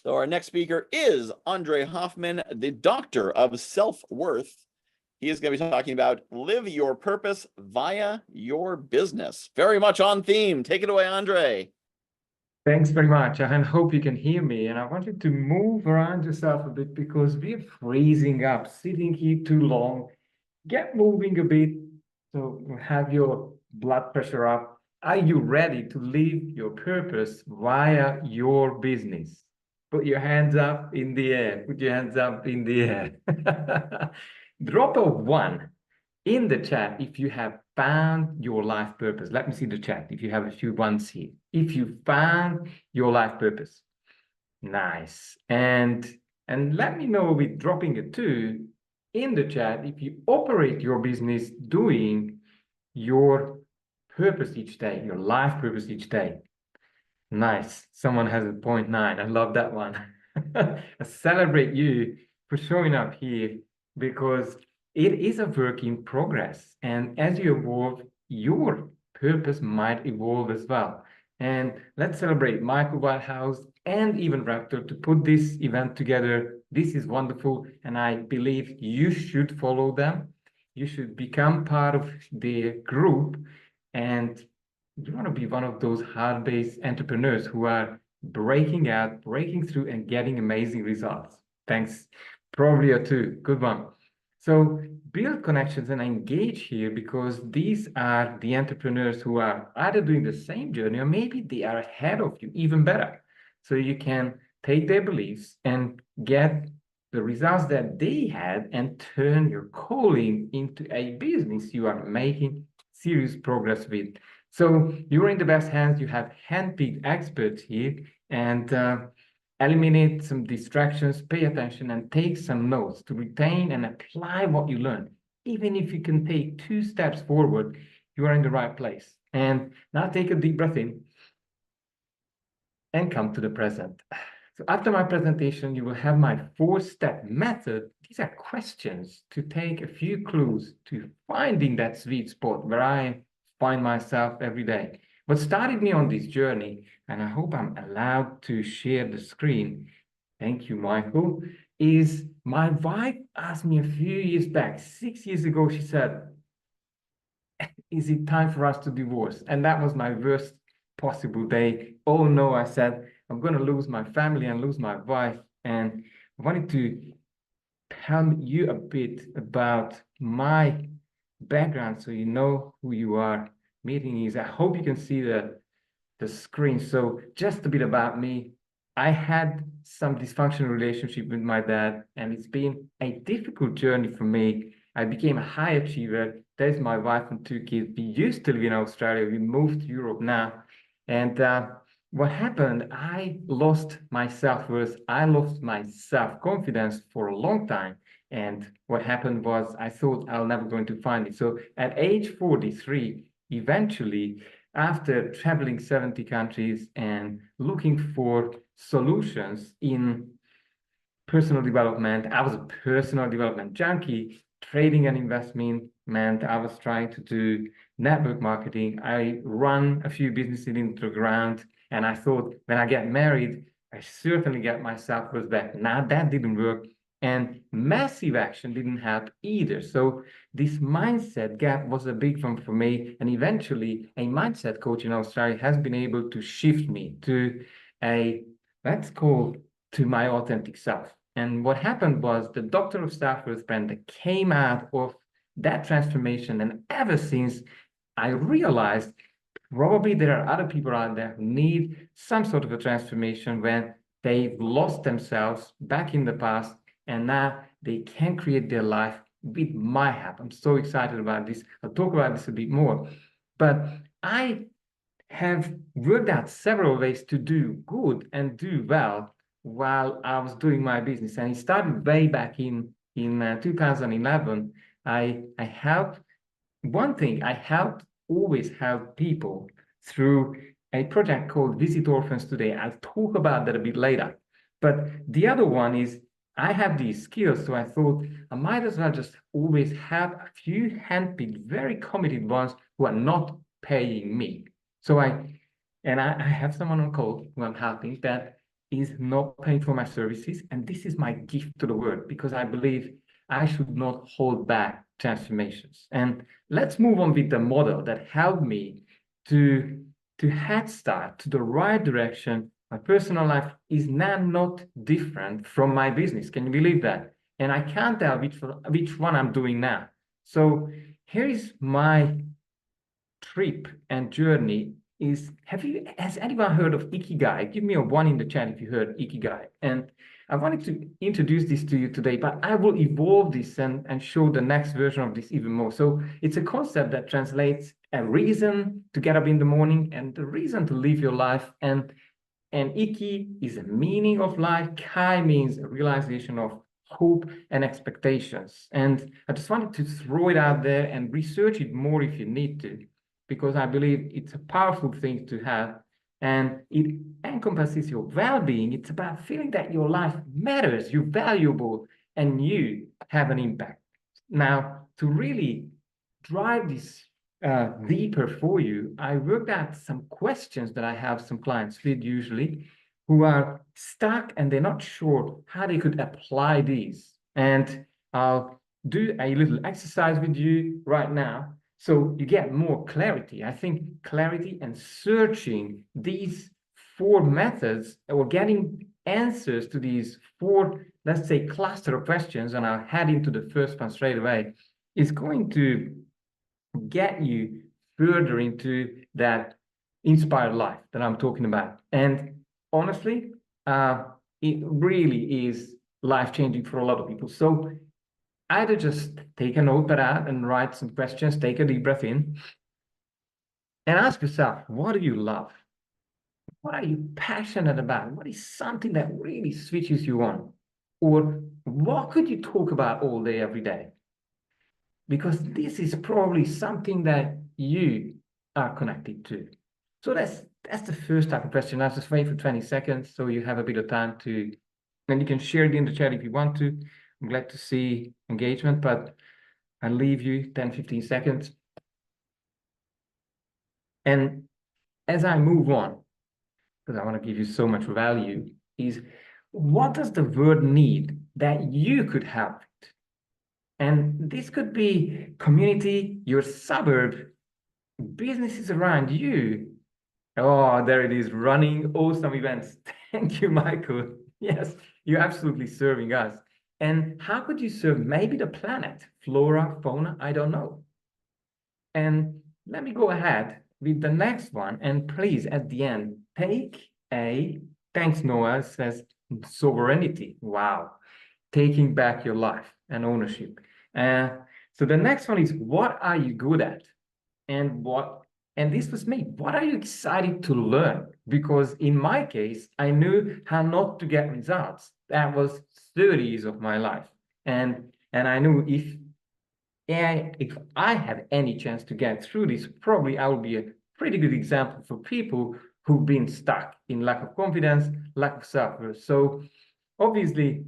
So our next speaker is Andre Hoffman, the doctor of self-worth. He is going to be talking about live your purpose via your business. Very much on theme. Take it away, Andre. Thanks very much. I hope you can hear me. And I want you to move around yourself a bit because we're freezing up, sitting here too long. Get moving a bit so you have your blood pressure up. Are you ready to live your purpose via your business? Put your hands up in the air. Put your hands up in the air. Drop a one in the chat if you have found your life purpose. Let me see the chat if you have a few ones here. If you found your life purpose. Nice. And let me know with dropping a two in the chat if you operate your business doing your purpose each day, your life purpose each day. Nice. Someone has a 0.9. I love that one. I celebrate you for showing up here because it is a work in progress. And as you evolve, your purpose might evolve as well. And let's celebrate Michael Whitehouse and even Raptor to put this event together. This is wonderful. And I believe you should follow them. You should become part of the group. And you want to be one of those hard-based entrepreneurs who are breaking out, breaking through, and getting amazing results. Thanks. Probably a two. Good one. So build connections and engage here because these are the entrepreneurs who are either doing the same journey or maybe they are ahead of you, even better. So you can take their beliefs and get the results that they had and turn your calling into a business you are making serious progress with. So you're in the best hands. You have handpicked experts here, and eliminate some distractions, pay attention, and take some notes to retain and apply what you learned. Even if you can take 2 steps forward, you are in the right place. And now take a deep breath in and come to the present. So after my presentation, you will have my 4-step method. These are questions to take a few clues to finding that sweet spot where I find myself every day. What started me on this journey, and I hope I'm allowed to share the screen, thank you, Michael, is my wife asked me a few years back, 6 years ago, she said, is it time for us to divorce? And that was my worst possible day. Oh no, I said, I'm going to lose my family and lose my wife. And I wanted to tell you a bit about my background so you know who you are meeting is. I hope you can see the screen. So just a bit about me. I had some dysfunctional relationship with my dad, and it's been a difficult journey for me. I became a high achiever. There's my wife and 2 kids. We used to live in Australia. We moved to Europe now. And what happened, I lost my self-worth. I lost my self-confidence for a long time. And what happened was I thought I'll never going to find it. So at age 43, eventually, after traveling 70 countries and looking for solutions in personal development, I was a personal development junkie. Trading and investment meant I was trying to do network marketing. I run a few businesses into the ground, and I thought when I get married, I certainly get myself back. Now that didn't work. And massive action didn't help either. So this mindset gap was a big one for me. And eventually, a mindset coach in Australia has been able to shift me to let's call to my authentic self. And what happened was the Doctor of Self-Worth brand that came out of that transformation. And ever since, I realized probably there are other people out there who need some sort of a transformation when they've lost themselves back in the past. And now they can create their life with my help. I'm so excited about this. I'll talk about this a bit more. But I have worked out several ways to do good and do well while I was doing my business. And it started way back in 2011. I helped, one thing, I helped always help people through a project called Visit Orphans Today. I'll talk about that a bit later. But the other one is I have these skills, so I thought I might as well just always have a few handpicked, very committed ones who are not paying me. So I have someone on call who I'm helping that is not paying for my services. And this is my gift to the world, because I believe I should not hold back transformations. And let's move on with the model that helped me to head start to the right direction. My personal life is now not different from my business. Can you believe that? And I can't tell which one I'm doing now. So here is my trip and journey. Has anyone heard of Ikigai? Give me a 1 in the chat if you heard Ikigai. And I wanted to introduce this to you today, but I will evolve this and show the next version of this even more. So it's a concept that translates a reason to get up in the morning and the reason to live your life. And Iki is a meaning of life. Kai means a realization of hope and expectations. And I just wanted to throw it out there and research it more if you need to, because I believe it's a powerful thing to have, and it encompasses your well-being. It's about feeling that your life matters, you're valuable, and you have an impact. Now, to really drive this deeper for you, I worked out some questions that I have some clients with usually who are stuck and they're not sure how they could apply these. And I'll do a little exercise with you right now so you get more clarity. I think clarity and searching these 4 methods or getting answers to these 4, let's say, cluster of questions, and I'll head into the first one straight away, is going to get you further into that inspired life that I'm talking about. And honestly, it really is life-changing for a lot of people. So either just take a notepad and write some questions, take a deep breath in, and ask yourself, what do you love? What are you passionate about? What is something that really switches you on? Or what could you talk about all day, every day? Because this is probably something that you are connected to. So that's the first type of question. I'll just wait for 20 seconds so you have a bit of time to, and you can share it in the chat if you want to. I'm glad to see engagement, but I'll leave you 10, 15 seconds. And as I move on, because I want to give you so much value, is what does the world need that you could help it? And this could be community, your suburb, businesses around you. Oh, there it is, running awesome events. Thank you, Michael. Yes, you're absolutely serving us. And how could you serve maybe the planet, flora, fauna? I don't know. And let me go ahead with the next one. And please, at the end, take a, thanks, Noah, says sovereignty. Wow. Taking back your life and ownership. So the next one is, what are you good at? And this was me. What are you excited to learn? Because in my case, I knew how not to get results. That was 30 years of my life. And I knew if I have any chance to get through this, probably I will be a pretty good example for people who've been stuck in lack of confidence, lack of self-worth. So obviously,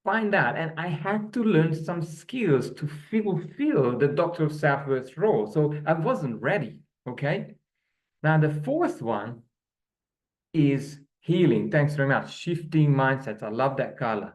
find out. And I had to learn some skills to fulfill the doctor of self-worth role. So I wasn't ready. Okay. Now, the 4th one is healing. Thanks very much. Shifting mindsets. I love that, Carla.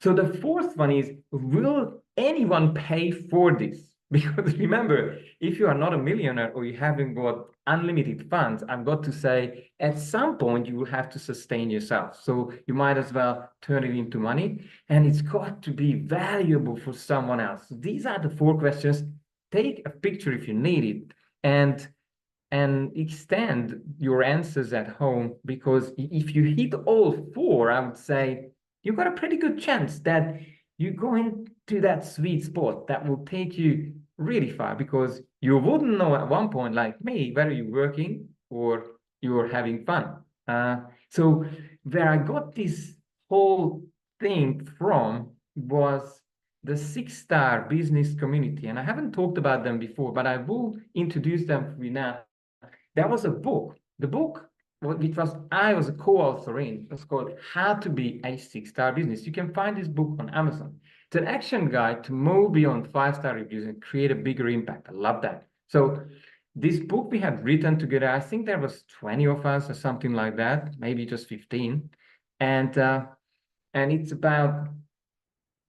So the 4th one is, will anyone pay for this? Because remember, if you are not a millionaire or you haven't got unlimited funds, I've got to say, at some point, you will have to sustain yourself. So you might as well turn it into money, and it's got to be valuable for someone else. These are the 4 questions. Take a picture if you need it, and extend your answers at home, because if you hit all 4, I would say you've got a pretty good chance that you go into that sweet spot that will take you really far, because you wouldn't know at one point, like me, whether you're working or you're having fun. So where I got this whole thing from was the 6-star business community. And I haven't talked about them before, but I will introduce them for you now. There was a book. The book, which I was a co-author in, was called How to Be a 6-Star Business. You can find this book on Amazon. It's an action guide to move beyond 5-star reviews and create a bigger impact. I love that. So this book we had written together, I think there was 20 of us or something like that, maybe just 15. And it's about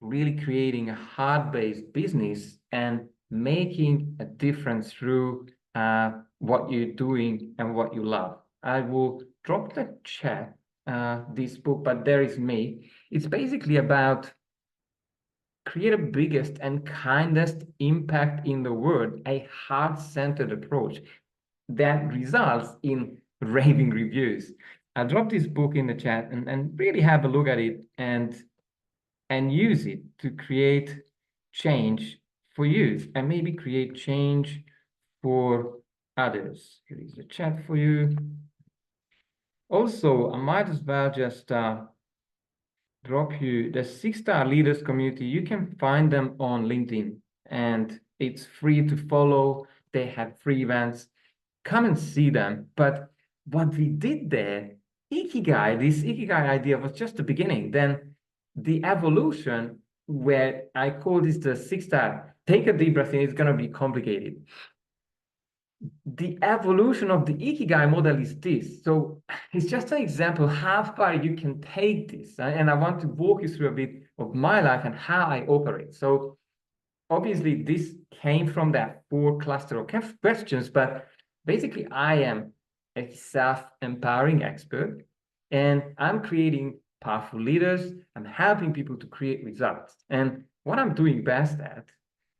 really creating a heart-based business and making a difference through what you're doing and what you love. I will drop the chat this book, but there is me. It's basically about create the biggest and kindest impact in the world, a heart-centered approach that results in raving reviews. I'll drop this book in the chat and really have a look at it and use it to create change for you and maybe create change for others. Here is the chat for you. Also, I might as well just drop you the 6-star leaders community. You can find them on LinkedIn and it's free to follow. They have free events. Come and see them. But what we did there, Ikigai, this Ikigai idea was just the beginning. Then the evolution, where I call this the 6-star, take a deep breath in, it's going to be complicated. The evolution of the Ikigai model is this. So it's just an example how far you can take this. And I want to walk you through a bit of my life and how I operate. So obviously this came from that 4 cluster of questions, but basically I am a self-empowering expert and I'm creating powerful leaders. I'm helping people to create results. And what I'm doing best at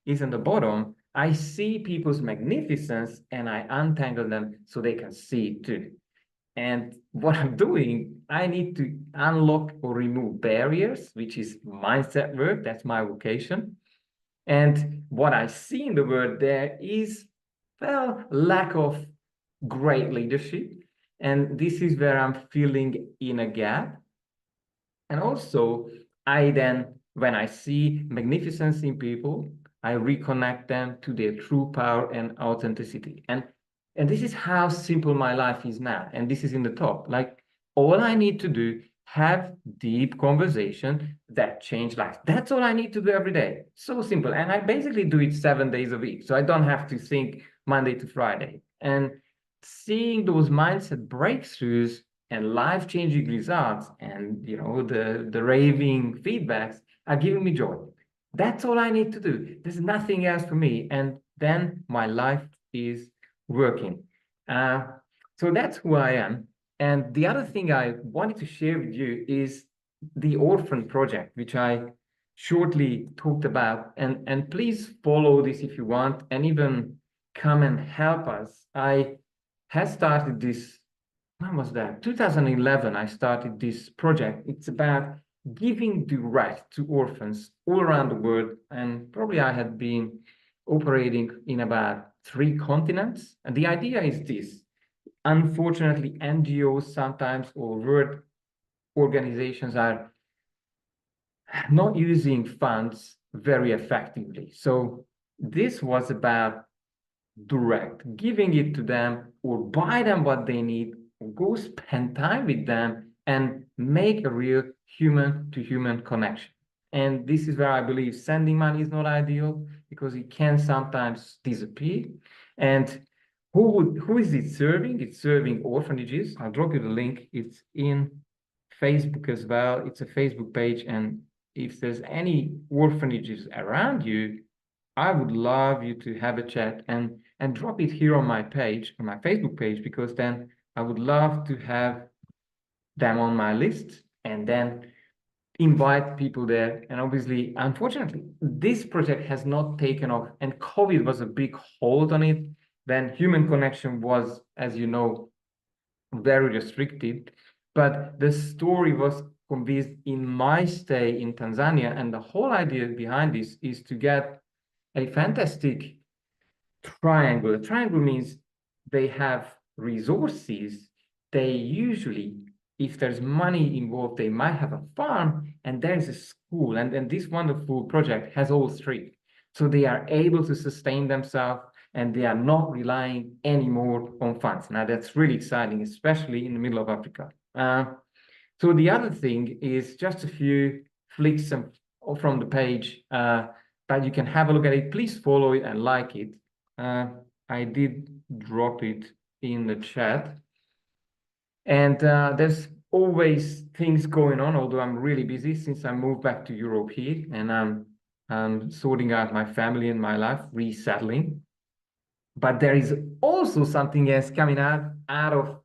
is in the bottom, I see people's magnificence and I untangle them so they can see it too. And what I'm doing, I need to unlock or remove barriers, which is mindset work. That's my vocation. And what I see in the world there is, well, lack of great leadership. And this is where I'm filling in a gap. And also, I then, when I see magnificence in people, I reconnect them to their true power and authenticity. And this is how simple my life is now. And this is in the top. Like, all I need to do, have deep conversation that change lives. That's all I need to do every day. So simple. And I basically do it 7 days a week. So I don't have to think Monday to Friday. And seeing those mindset breakthroughs and life-changing results and the raving feedbacks are giving me joy. That's all I need to do. There's nothing else for me. And then my life is working. So that's who I am. And the other thing I wanted to share with you is the Orphan Project, which I shortly talked about. And please follow this if you want, and even come and help us. I had started this, when was that? 2011, I started this project. It's about giving direct to orphans all around the world. And probably I had been operating in about 3 continents. And the idea is this. Unfortunately, NGOs sometimes or world organizations are not using funds very effectively. So this was about direct, giving it to them or buy them what they need, or go spend time with them and make a real human-to-human connection. And this is where I believe sending money is not ideal because it can sometimes disappear. And who is it serving? It's serving orphanages. I'll drop you the link. It's in Facebook as well. It's a Facebook page. And if there's any orphanages around you, I would love you to have a chat and drop it here on my page, on my Facebook page, because then I would love to have them on my list and then invite people there. And obviously, unfortunately, this project has not taken off, and COVID was a big hold on it. Then human connection was, as you know, very restricted. But the story was convinced in my stay in Tanzania. And the whole idea behind this is to get a fantastic triangle. A triangle means they have resources. They usually, if there's money involved, they might have a farm and there's a school. And this wonderful project has all 3. So they are able to sustain themselves and they are not relying anymore on funds. Now that's really exciting, especially in the middle of Africa. So the other thing is just a few flicks from the page that you can have a look at it. Please follow it and like it. I did drop it in the chat. And there's always things going on, although I'm really busy since I moved back to Europe here, and I'm sorting out my family and my life, resettling. But there is also something else coming out of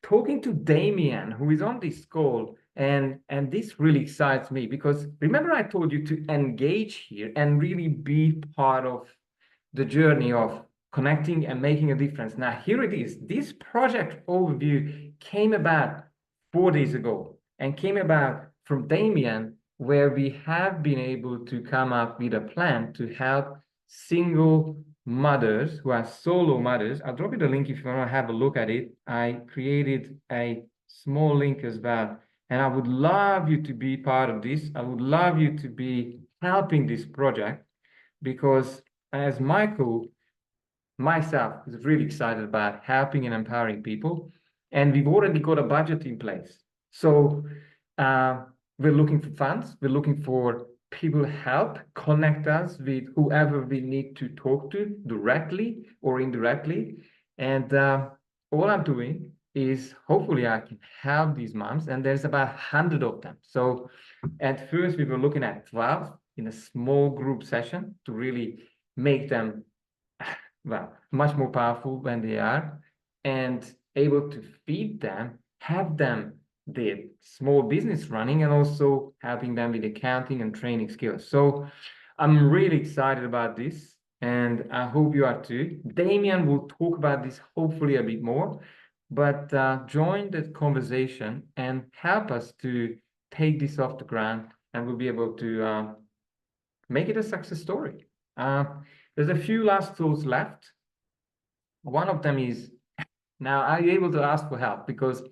talking to Damien, who is on this call, and this really excites me because remember I told you to engage here and really be part of the journey of connecting and making a difference. Now here it is. This project overview came about 4 days ago and came about from Damien, where we have been able to come up with a plan to help single mothers who are solo mothers. I'll drop you the link if you want to have a look at it. I created a small link as well. And I would love you to be part of this. I would love you to be helping this project because as Michael, myself is really excited about helping and empowering people. And we've already got a budget in place. So we're looking for funds. We're looking for people help connect us with whoever we need to talk to directly or indirectly. And all I'm doing is hopefully I can help these moms. And there's about 100 of them. So at first we were looking at 12 in a small group session to really make them, well, much more powerful when they are and able to feed them, have them the small business running and also helping them with accounting and training skills. So I'm really excited about this and I hope you are too. Damien will talk about this hopefully a bit more, but join the conversation and help us to take this off the ground and we'll be able to make it a success story. There's a few last tools left. One of them is, now are you able to ask for help? Because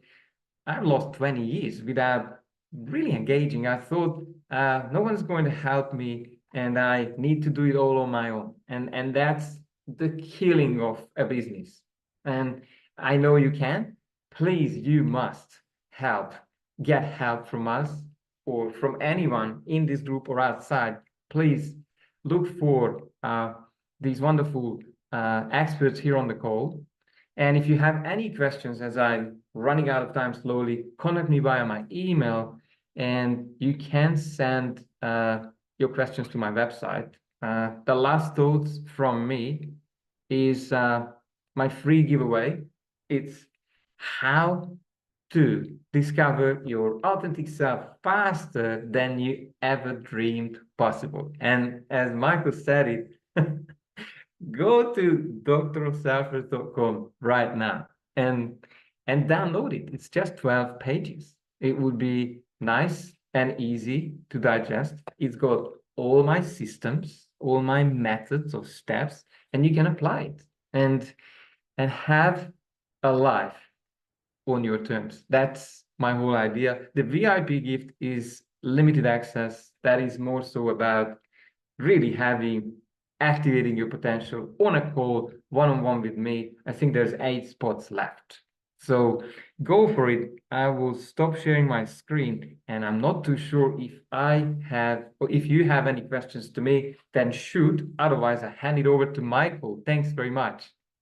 I've lost 20 years without really engaging. I thought no one's going to help me and I need to do it all on my own. And that's the killing of a business. And I know you can. Please, you must help. Get help from us or from anyone in this group or outside. Please look for these wonderful experts here on the call. And if you have any questions as I'm running out of time slowly, contact me via my email and you can send your questions to my website. The last thoughts from me is my free giveaway. It's how to discover your authentic self faster than you ever dreamed possible. And as Michael said it, go to doctorofselfworth.com right now and download it. It's just 12 pages. It would be nice and easy to digest. It's got all my systems, all my methods of steps, and you can apply it and have a life on your terms. That's my whole idea. The VIP gift is limited access. That is more so about really activating your potential on a call, one-on-one with me. I think there's 8 spots left. So go for it. I will stop sharing my screen and I'm not too sure if I have, or if you have any questions to me, then shoot. Otherwise, I hand it over to Michael. Thanks very much.